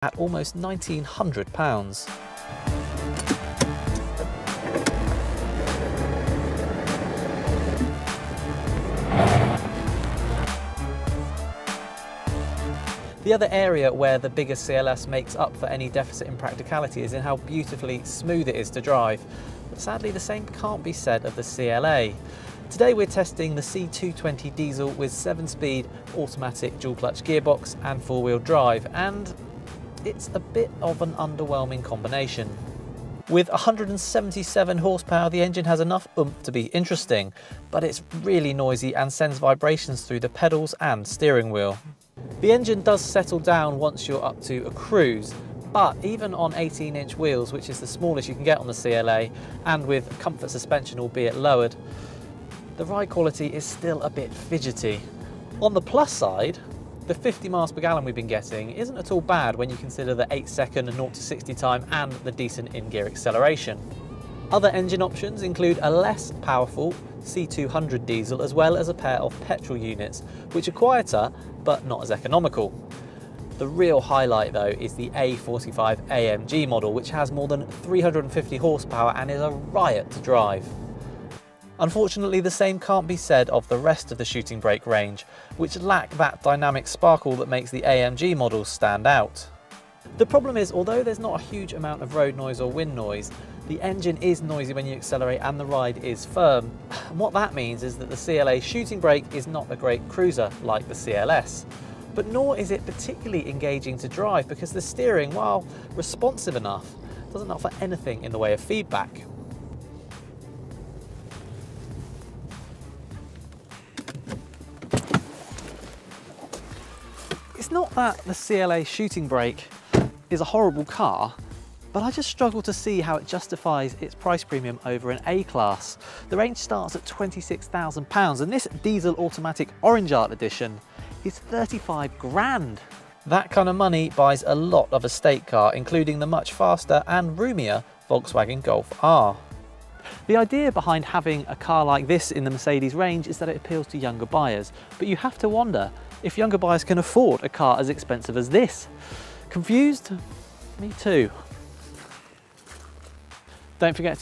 at almost £1,900. The other area where the bigger CLS makes up for any deficit in practicality is in how beautifully smooth it is to drive. But sadly, the same can't be said of the CLA. Today we're testing the C220 diesel with 7-speed automatic dual-clutch gearbox and 4-wheel drive, and it's a bit of an underwhelming combination. With 177 horsepower, the engine has enough oomph to be interesting, but it's really noisy and sends vibrations through the pedals and steering wheel. The engine does settle down once you're up to a cruise, but even on 18-inch wheels, which is the smallest you can get on the CLA, and with comfort suspension albeit lowered, the ride quality is still a bit fidgety. On the plus side, the 50 miles per gallon we've been getting isn't at all bad when you consider the 8-second 0 to 60 time and the decent in-gear acceleration. Other engine options include a less powerful C200 diesel as well as a pair of petrol units, which are quieter but not as economical. The real highlight though is the A45 AMG model, which has more than 350 horsepower and is a riot to drive. Unfortunately, the same can't be said of the rest of the Shooting Brake range, which lack that dynamic sparkle that makes the AMG models stand out. The problem is, although there's not a huge amount of road noise or wind noise, the engine is noisy when you accelerate and the ride is firm. And what that means is that the CLA Shooting Brake is not a great cruiser like the CLS. But nor is it particularly engaging to drive because the steering, while responsive enough, doesn't offer anything in the way of feedback. It's not that the CLA Shooting Brake is a horrible car, but I just struggle to see how it justifies its price premium over an A-Class. The range starts at £26,000 and this diesel automatic Orange Art edition is 35 grand. That kind of money buys a lot of estate car, including the much faster and roomier Volkswagen Golf R. The idea behind having a car like this in the Mercedes range is that it appeals to younger buyers, but you have to wonder if younger buyers can afford a car as expensive as this. Confused? Me too. Don't forget to